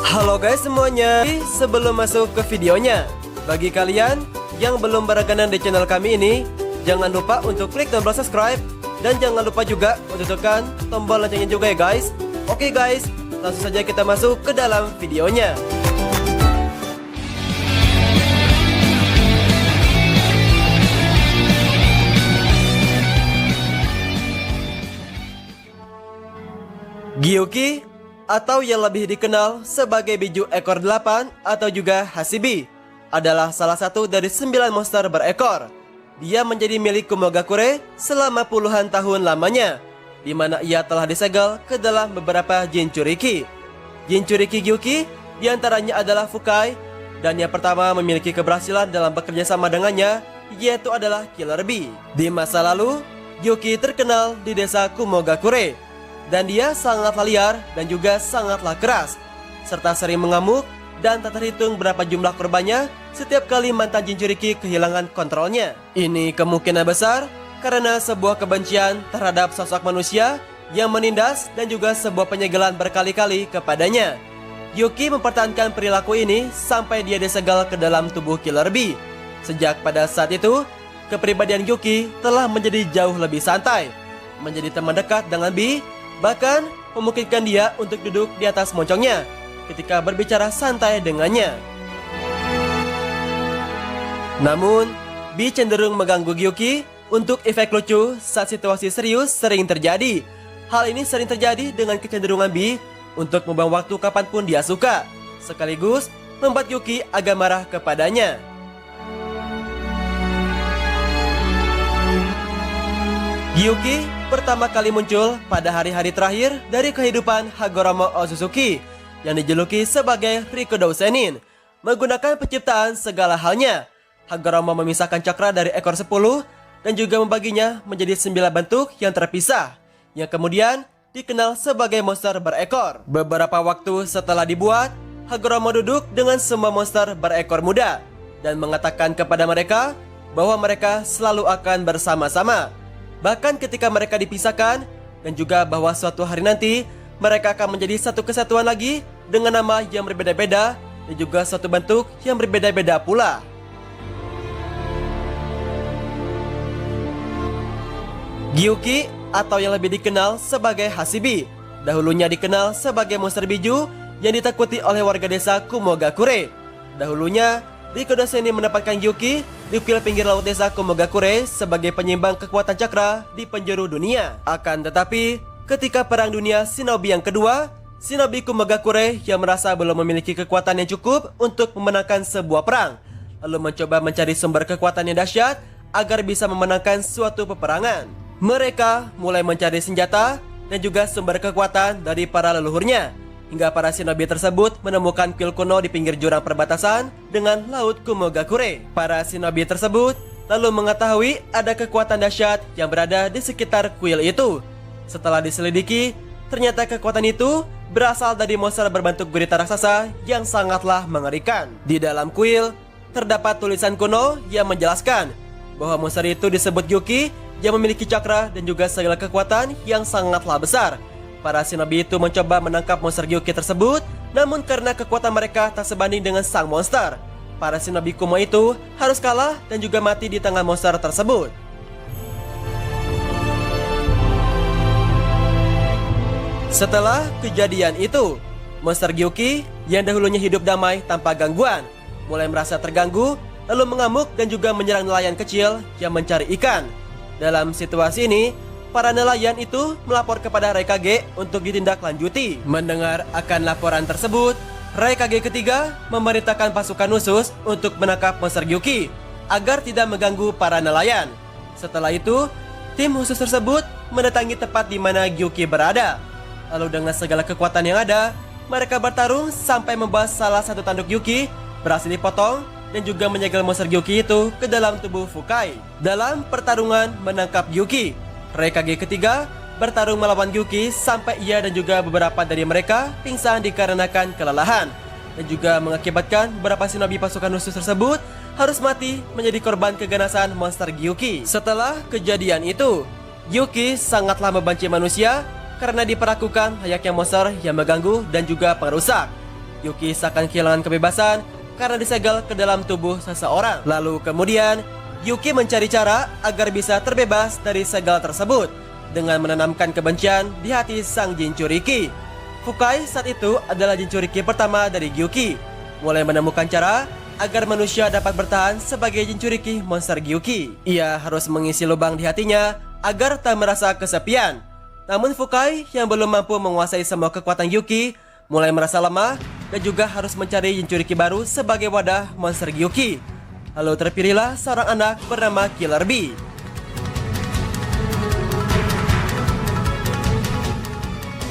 Halo guys semuanya, sebelum masuk ke videonya, bagi kalian yang belum berlangganan di channel kami ini, jangan lupa untuk klik tombol subscribe dan jangan lupa juga untuk tekan tombol loncengnya juga ya guys. Oke guys, langsung saja kita masuk ke dalam videonya. Gyuki atau yang lebih dikenal sebagai Biju ekor 8 atau juga Hashibi adalah salah satu dari 9 monster berekor. Dia menjadi milik Kumogakure selama puluhan tahun lamanya, di mana ia telah disegel ke dalam beberapa Jinchuriki. Jinchuriki Gyuki diantaranya adalah Fukai, dan yang pertama memiliki keberhasilan dalam bekerja sama dengannya yaitu adalah Killer Bee. Di masa lalu, Gyuki terkenal di desa Kumogakure, dan dia sangatlah liar dan juga sangatlah keras, serta sering mengamuk dan tak terhitung berapa jumlah korbannya setiap kali mantan Jinchuriki kehilangan kontrolnya. Ini kemungkinan besar karena sebuah kebencian terhadap sosok manusia yang menindas dan juga sebuah penyegelan berkali-kali kepadanya. Gyuki mempertahankan perilaku ini sampai dia disegel ke dalam tubuh Killer Bee. Sejak pada saat itu, kepribadian Gyuki telah menjadi jauh lebih santai, menjadi teman dekat dengan Bee, bahkan memungkinkan dia untuk duduk di atas moncongnya ketika berbicara santai dengannya. Namun, Bee cenderung mengganggu Gyuki untuk efek lucu saat situasi serius sering terjadi. Hal ini sering terjadi dengan kecenderungan Bee untuk membuang waktu kapanpun dia suka, sekaligus membuat Gyuki agak marah kepadanya. Gyuki pertama kali muncul pada hari-hari terakhir dari kehidupan Hagoromo Otsutsuki yang dijuluki sebagai Rikudo Sennin. Menggunakan penciptaan segala halnya, Hagoromo memisahkan cakra dari ekor 10 dan juga membaginya menjadi 9 bentuk yang terpisah, yang kemudian dikenal sebagai monster berekor. Beberapa waktu setelah dibuat, Hagoromo duduk dengan semua monster berekor muda dan mengatakan kepada mereka bahwa mereka selalu akan bersama-sama, bahkan ketika mereka dipisahkan, dan juga bahwa suatu hari nanti mereka akan menjadi satu kesatuan lagi dengan nama yang berbeda-beda dan juga satu bentuk yang berbeda-beda pula. Gyuki atau yang lebih dikenal sebagai Hashibi dahulunya dikenal sebagai monster biju yang ditakuti oleh warga desa Kumogakure. Dahulunya Rikudo Sennin menempatkan Gyuki di kuil pinggir laut desa Kumogakure sebagai penyeimbang kekuatan cakra di penjuru dunia. Akan tetapi, ketika Perang Dunia Shinobi yang kedua, Shinobi Kumogakure yang merasa belum memiliki kekuatan yang cukup untuk memenangkan sebuah perang, lalu mencoba mencari sumber kekuatan yang dahsyat agar bisa memenangkan suatu peperangan. Mereka mulai mencari senjata dan juga sumber kekuatan dari para leluhurnya, hingga para shinobi tersebut menemukan kuil kuno di pinggir jurang perbatasan dengan laut Kumogakure. Para shinobi tersebut lalu mengetahui ada kekuatan dahsyat yang berada di sekitar kuil itu. Setelah diselidiki, ternyata kekuatan itu berasal dari monster berbentuk gurita raksasa yang sangatlah mengerikan. Di dalam kuil terdapat tulisan kuno yang menjelaskan bahwa monster itu disebut Gyuki yang memiliki cakra dan juga segala kekuatan yang sangatlah besar. Para shinobi itu mencoba menangkap monster Gyuki tersebut, namun karena kekuatan mereka tak sebanding dengan sang monster, para shinobi kumo itu harus kalah dan juga mati di tangan monster tersebut. Setelah kejadian itu, monster Gyuki yang dahulunya hidup damai tanpa gangguan mulai merasa terganggu, lalu mengamuk dan juga menyerang nelayan kecil yang mencari ikan. Dalam situasi ini, para nelayan itu melapor kepada Raikage untuk ditindaklanjuti. Mendengar akan laporan tersebut, Raikage ketiga memerintahkan pasukan khusus untuk menangkap monster Gyuki agar tidak mengganggu para nelayan. Setelah itu, tim khusus tersebut mendatangi tempat di mana Gyuki berada. Lalu dengan segala kekuatan yang ada, mereka bertarung sampai membahas salah satu tanduk Gyuki berhasil dipotong dan juga menyegel monster Gyuki itu ke dalam tubuh Fukai. Dalam pertarungan menangkap Gyuki, Raikage ketiga bertarung melawan Gyuki sampai ia dan juga beberapa dari mereka pingsan dikarenakan kelelahan, dan juga mengakibatkan beberapa shinobi pasukan khusus tersebut harus mati menjadi korban keganasan monster Gyuki. Setelah kejadian itu, Gyuki sangatlah membenci manusia karena diperlakukan layaknya monster yang mengganggu dan juga perusak. Yuki seakan kehilangan kebebasan karena disegel ke dalam tubuh seseorang. Lalu kemudian Yuki mencari cara agar bisa terbebas dari segel tersebut dengan menanamkan kebencian di hati sang Jinchuriki. Fukai saat itu adalah Jinchuriki pertama dari Gyuki, mulai menemukan cara agar manusia dapat bertahan sebagai Jinchuriki monster Gyuki. Ia harus mengisi lubang di hatinya agar tak merasa kesepian. Namun Fukai yang belum mampu menguasai semua kekuatan Gyuki mulai merasa lemah dan juga harus mencari Jinchuriki baru sebagai wadah monster Gyuki. Lalu terpilihlah seorang anak bernama Killer Bee.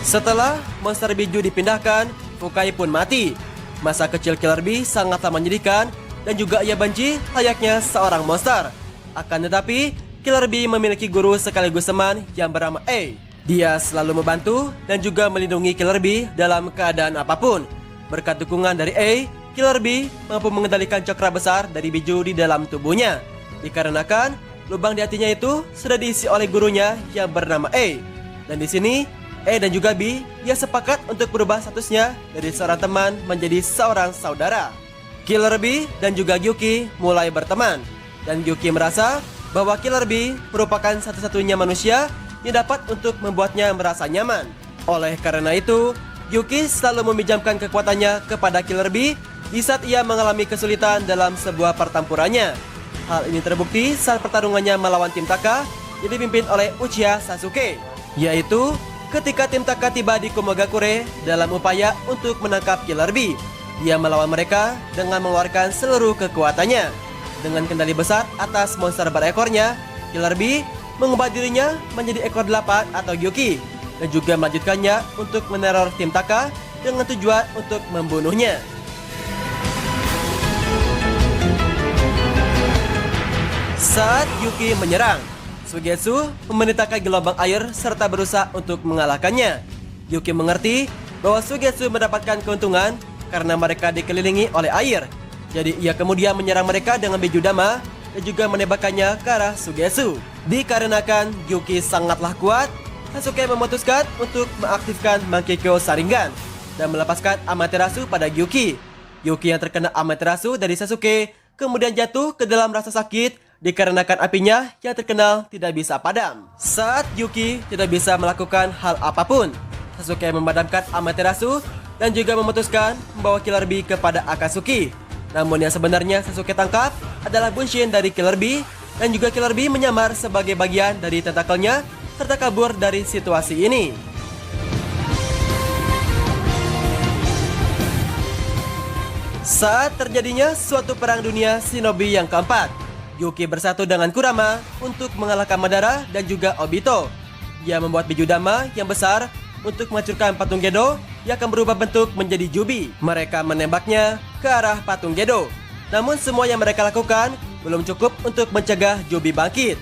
Setelah monster Biju dipindahkan, Fukai pun mati. Masa kecil Killer Bee sangatlah menyedihkan dan juga ia benci layaknya seorang monster. Akan tetapi, Killer Bee memiliki guru sekaligus teman yang bernama A. Dia selalu membantu dan juga melindungi Killer Bee dalam keadaan apapun. Berkat dukungan dari A, Killer Bee mampu mengendalikan cakra besar dari Biju di dalam tubuhnya. Dikarenakan lubang di hatinya itu sudah diisi oleh gurunya yang bernama A. Dan di sini A dan juga B, ia sepakat untuk berubah statusnya dari seorang teman menjadi seorang saudara. Killer Bee dan juga Gyuki mulai berteman, dan Gyuki merasa bahwa Killer Bee merupakan satu-satunya manusia yang dapat untuk membuatnya merasa nyaman. Oleh karena itu, Gyuki selalu meminjamkan kekuatannya kepada Killer Bee di saat ia mengalami kesulitan dalam sebuah pertempurannya. Hal ini terbukti saat pertarungannya melawan tim Taka yang dipimpin oleh Uchiha Sasuke, yaitu ketika tim Taka tiba di Kumogakure dalam upaya untuk menangkap Killer Bee. Dia melawan mereka dengan mengeluarkan seluruh kekuatannya. Dengan kendali besar atas monster berekornya, Killer Bee mengubah dirinya menjadi ekor 8 atau Gyuki, dan juga melanjutkannya untuk meneror tim Taka dengan tujuan untuk membunuhnya. Saat Yuki menyerang, Suigetsu memerintahkan gelombang air serta berusaha untuk mengalahkannya. Yuki mengerti bahwa Suigetsu mendapatkan keuntungan karena mereka dikelilingi oleh air. Jadi ia kemudian menyerang mereka dengan Bijudama dan juga menembakkannya ke arah Suigetsu. Dikarenakan Yuki sangatlah kuat, Sasuke memutuskan untuk mengaktifkan Mangekyo Sharingan dan melepaskan Amaterasu pada Yuki. Yuki yang terkena Amaterasu dari Sasuke kemudian jatuh ke dalam rasa sakit dikarenakan apinya yang terkenal tidak bisa padam. Saat Yuki tidak bisa melakukan hal apapun, Sasuke memadamkan Amaterasu dan juga memutuskan membawa Killer Bee kepada Akatsuki. Namun yang sebenarnya Sasuke tangkap adalah Bunshin dari Killer Bee, dan juga Killer Bee menyamar sebagai bagian dari tentakelnya serta kabur dari situasi ini. Saat terjadinya suatu perang dunia shinobi yang keempat, Yuki bersatu dengan Kurama untuk mengalahkan Madara dan juga Obito. Dia membuat Bijudama yang besar untuk menghancurkan patung Gedo yang akan berubah bentuk menjadi Jubi. Mereka menembaknya ke arah patung Gedo. Namun semua yang mereka lakukan belum cukup untuk mencegah Jubi bangkit.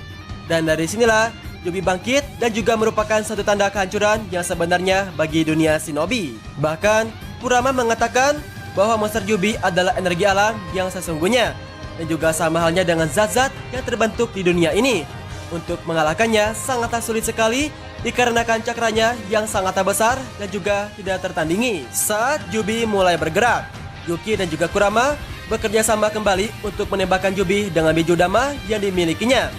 Dan dari sinilah Jubi bangkit dan juga merupakan satu tanda kehancuran yang sebenarnya bagi dunia shinobi. Bahkan Kurama mengatakan bahwa monster Jubi adalah energi alam yang sesungguhnya, dan juga sama halnya dengan zat-zat yang terbentuk di dunia ini. Untuk mengalahkannya sangatlah sulit sekali dikarenakan cakranya yang sangatlah besar dan juga tidak tertandingi. Saat Jubi mulai bergerak, Yuki dan juga Kurama bekerja sama kembali untuk menembakkan Jubi dengan Bijudama yang dimilikinya.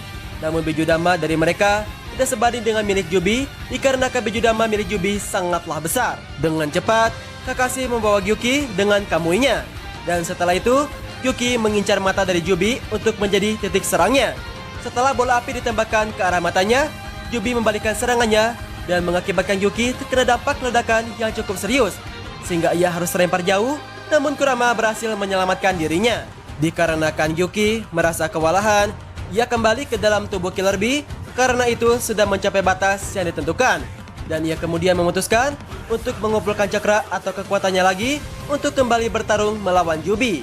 Namun Bijudama dari mereka tidak sebanding dengan milik Jubi dikarenakan Bijudama milik Jubi sangatlah besar. Dengan cepat, Kakashi membawa Gyuki dengan kamuinya, dan setelah itu Yuki mengincar mata dari Jubi untuk menjadi titik serangnya. Setelah bola api ditembakkan ke arah matanya, Jubi membalikkan serangannya dan mengakibatkan Yuki terkena dampak ledakan yang cukup serius, sehingga ia harus terlempar jauh, namun Kurama berhasil menyelamatkan dirinya. Dikarenakan Yuki merasa kewalahan, ia kembali ke dalam tubuh Killer Bee karena itu sudah mencapai batas yang ditentukan. Dan ia kemudian memutuskan untuk mengumpulkan cakra atau kekuatannya lagi untuk kembali bertarung melawan Jubi.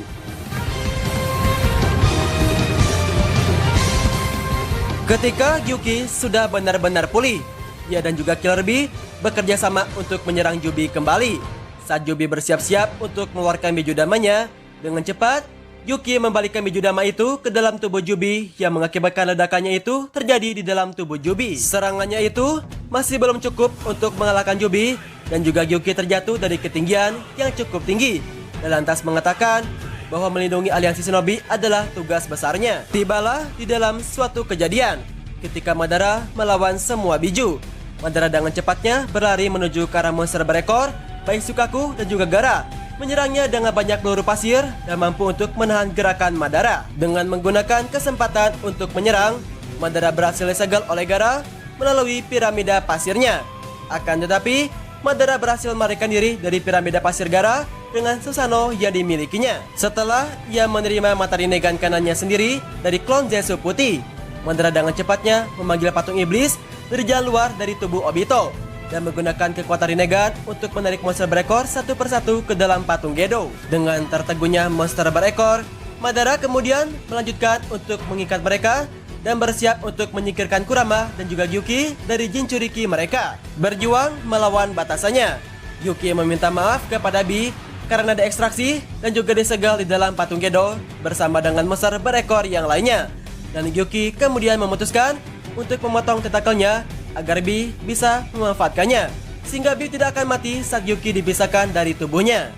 Ketika Yuki sudah benar-benar pulih, ia dan juga Killer Bee bekerja sama untuk menyerang Jubi kembali. Saat Jubi bersiap-siap untuk mengeluarkan Bijudamanya, dengan cepat Yuki membalikkan Bijudama itu ke dalam tubuh Jubi yang mengakibatkan ledakannya itu terjadi di dalam tubuh Jubi. Serangannya itu masih belum cukup untuk mengalahkan Jubi, dan juga Yuki terjatuh dari ketinggian yang cukup tinggi dan lantas mengatakan bahwa melindungi aliansi shinobi adalah tugas besarnya. Tibalah di dalam suatu kejadian ketika Madara melawan semua biju. Madara dengan cepatnya berlari menuju ke arah monster berekor, baik Shukaku dan juga Gaara, menyerangnya dengan banyak peluru pasir dan mampu untuk menahan gerakan Madara. Dengan menggunakan kesempatan untuk menyerang, Madara berhasil disegel oleh Gaara melalui piramida pasirnya. Akan tetapi, Madara berhasil melarikan diri dari piramida pasir Gaara dengan Susanoo yang dimilikinya. Setelah ia menerima mata Rinnegan kanannya sendiri dari klon Zetsu putih, Madara dengan cepatnya memanggil patung iblis dari jalan luar dari tubuh Obito dan menggunakan kekuatan Rinnegan untuk menarik monster berekor satu persatu ke dalam patung Gedo. Dengan tertegunnya monster berekor, Madara kemudian melanjutkan untuk mengikat mereka dan bersiap untuk menyingkirkan Kurama dan juga Gyuki dari Jinchuriki mereka. Berjuang melawan batasannya, Gyuki meminta maaf kepada Bi karena diekstraksi dan juga disegel di dalam patung Gedo bersama dengan monster berekor yang lainnya. Dan Gyuki kemudian memutuskan untuk memotong tentakelnya agar Bi bisa memanfaatkannya, sehingga Bi tidak akan mati saat Gyuki dipisahkan dari tubuhnya.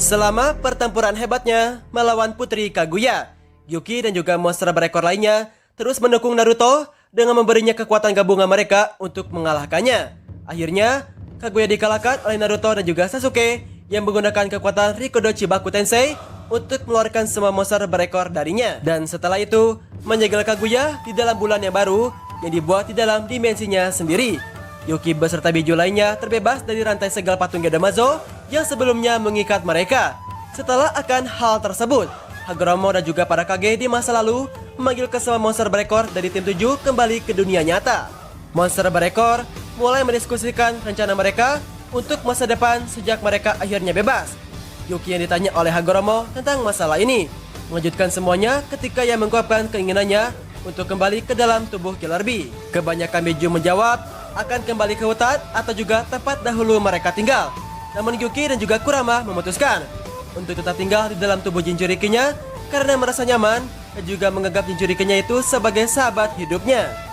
Selama pertempuran hebatnya melawan Putri Kaguya, Gyuki dan juga monster berekor lainnya terus mendukung Naruto dengan memberinya kekuatan gabungan mereka untuk mengalahkannya. Akhirnya, Kaguya dikalahkan oleh Naruto dan juga Sasuke yang menggunakan kekuatan Rikudo Chibaku Tensei untuk mengeluarkan semua monster berekor darinya. Dan setelah itu, menyegel Kaguya di dalam bulan yang baru yang dibuat di dalam dimensinya sendiri. Yuki beserta biju lainnya terbebas dari rantai segel patung Gedamazo yang sebelumnya mengikat mereka. Setelah akan hal tersebut, Hagoromo dan juga para Kage di masa lalu memanggil ke semua monster berekor dari tim 7 kembali ke dunia nyata. Monster berekor mulai mendiskusikan rencana mereka untuk masa depan sejak mereka akhirnya bebas. Yuki yang ditanya oleh Hagoromo tentang masalah ini mengejutkan semuanya ketika ia mengungkapkan keinginannya untuk kembali ke dalam tubuh Killer Bee. Kebanyakan biju menjawab akan kembali ke hutan atau juga tempat dahulu mereka tinggal. Namun Yuki dan juga Kurama memutuskan untuk tetap tinggal di dalam tubuh Jinchurikinya karena merasa nyaman dan juga menganggap Jinchurikinya itu sebagai sahabat hidupnya.